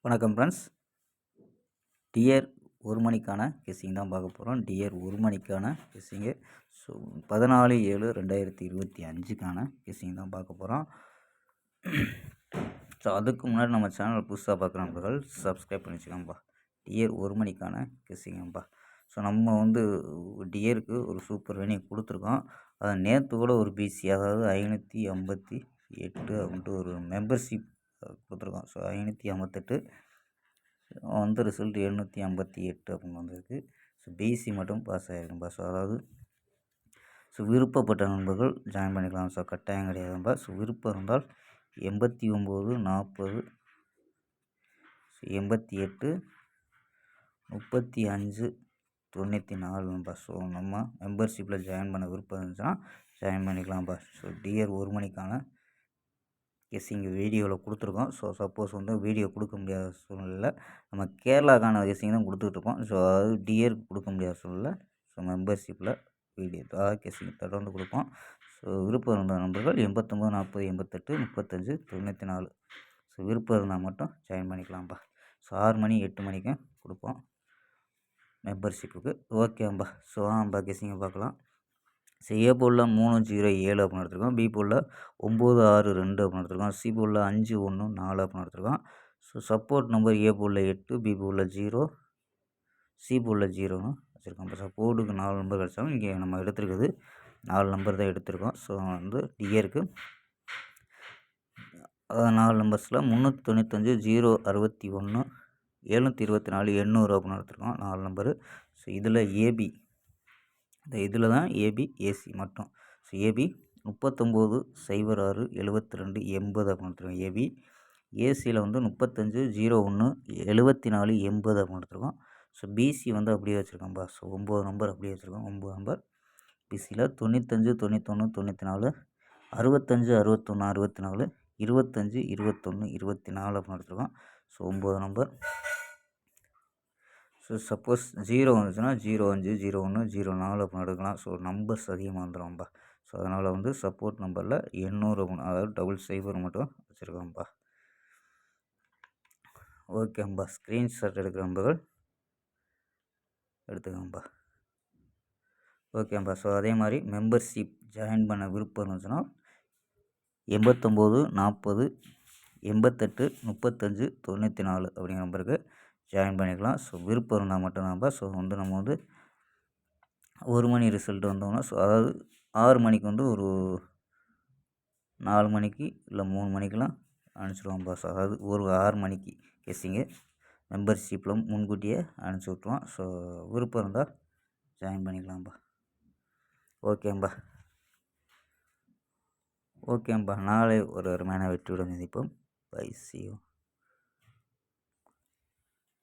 வணக்கம் friends. Dear ஒரு மணிக்கான கெஸ்ஸிங் தான் பார்க்க போகிறோம். டியர் ஒரு மணிக்கான கெஸ்ஸிங்கு. ஸோ 14/7/2025க்கான கெஸ்ஸிங் தான் பார்க்க போகிறோம். ஸோ அதுக்கு முன்னாடி நம்ம சேனல் புதுசாக பார்க்குற நண்பர்கள் சப்ஸ்கிரைப் பண்ணி வச்சுக்கோங்கப்பா. டியர் ஒரு மணிக்கான கெஸ்ஸிங்கப்பா. ஸோ நம்ம டியருக்கு ஒரு சூப்பர் வினிங் கொடுத்துருக்கோம். அதை நேற்று கூட ஒரு பிசி, அதாவது 558 அப்படின்ட்டு ஒரு மெம்பர்ஷிப் கொடுத்துருக்கோம். ஸோ 558 ரிசல்ட் 758 அப்படின்னு வந்திருக்கு. ஸோ பிசி மட்டும் பாஸ் ஆகிருக்கும்பா. ஸோ அதாவது விருப்பப்பட்ட நண்பர்கள் ஜாயின் பண்ணிக்கலாம். ஸோ கட்டாயம் கிடையாதும்பா. ஸோ விருப்பம் இருந்தால் 89 40 88 35 94. ஸோ நம்ம மெம்பர்ஷிப்பில் ஜாயின் பண்ண விருப்பம் இருந்துச்சுன்னா ஜாயின் பண்ணிக்கலாம்ப்பா. ஸோ டியர் ஒரு மணிக்கான கெஸ்ஸிங் வீடியோவில் கொடுத்துருக்கோம். ஸோ சப்போஸ் வீடியோ கொடுக்க முடியாத சூழ்நிலையில் நம்ம கேரளாக்கான கெஸ்ஸிங் தான் கொடுத்துட்ருக்கோம். ஸோ அதாவது டியருக்கு கொடுக்க முடியாத சூழ்நிலை ஸோ மெம்பர்ஷிப்பில் வீடியோ அதாவது கெஸ்ஸிங் தொடர்ந்து கொடுப்போம். ஸோ விருப்பம் இருந்த நண்பர்கள் 89 40 88 35 94. ஸோ விருப்பம் இருந்தால் மட்டும் ஜாயின் பண்ணிக்கலாம்ப்பா. ஸோ 6 மணி 8 மணிக்கும் கொடுப்போம் மெம்பர்ஷிப்புக்கு. ஓகேம்பா. ஸோ கெஸ்ஸிங்கை பார்க்கலாம். ஸோ ஏ போலில் 307 அப்படின்னு எடுத்துருக்கோம். பி போலில் 962 அப்படின்னு எடுத்துருக்கோம். சி போலில் 514 அப்படின்னு எடுத்துருக்கோம். ஸோ சப்போர்ட் நம்பர் ஏ போலில் 8, பி போலில் 0, சி போலில் 0ன்னு வச்சுருக்கோம். இப்போ சப்போர்ட்டுக்கு 4 நம்பர் கிடச்சாலும் இங்கே நம்ம எடுத்துருக்குது 4 நம்பர் தான் எடுத்திருக்கோம். ஸோ டியருக்கு 4 நம்பர்ஸில் 395 061 724 800 அப்படின்னு எடுத்துருக்கோம் 4 நம்பரு. ஸோ இதில் ஏபி, இதில் தான் ஏபி ஏசி மட்டும். ஸோ ஏபி 39 06 72 80 அப்படின்னு எடுத்துருக்கோம் ஏபி. ஏசியில் 35 01 74 80 அப்படின்னு எடுத்துருக்கோம். ஸோ பிசி அப்படியே வச்சுருக்கோம்ப்பா. ஸோ 9 நம்பர் அப்படியே வச்சுருக்கோம். 9 நம்பர் பிசியில் 95 91 94 65 61 64 25 21 24 அப்படின்னு எடுத்துருக்கோம். So 9 number. ஸோ சப்போஸ் 0 வந்துச்சுன்னா 05 01 04 அப்படின்னு எடுக்கலாம். ஸோ நம்பர்ஸ் அதிகமாக வந்துடும்ப்பா. ஸோ அதனால் சப்போர்ட் நம்பரில் 800 அதாவது 00 மட்டும் வச்சுருக்கோம்ப்பா. ஓகேம்பா. ஸ்க்ரீன்ஷாட் எடுக்கிற நம்பர்கள் எடுத்துக்கோங்கப்பா. ஓகேம்பா. ஸோ அதே மாதிரி மெம்பர்ஷிப் ஜாயின் பண்ண விருப்பம் இருந்துச்சுன்னா 89 40 88 35 94 அப்படிங்கிற நம்பருக்கு ஜாயின் பண்ணிக்கலாம். ஸோ விருப்பம் இருந்தால் மட்டும்தான்ப்பா. ஸோ நம்ம 1 மணி ரிசல்ட் வந்தோம்னா ஸோ அதாவது 6 மணிக்கு ஒரு 4 மணிக்கு இல்லை 3 மணிக்கெலாம் அனுப்பிச்சிடுவோம்ப்பா. ஸோ அதாவது ஒரு 6 மணிக்கு கெஸ்ஸிங்கு மெம்பர்ஷிப்பில் முன்கூட்டியே அனுப்பிச்சி விட்ருவோம். ஸோ விருப்பம் இருந்தால் ஜாயின் பண்ணிக்கலாம்ப்பா. ஓகேம்பா. நாளை ஒரு அருமையான வெற்றியுடன் சந்திப்போம். Bye, see you.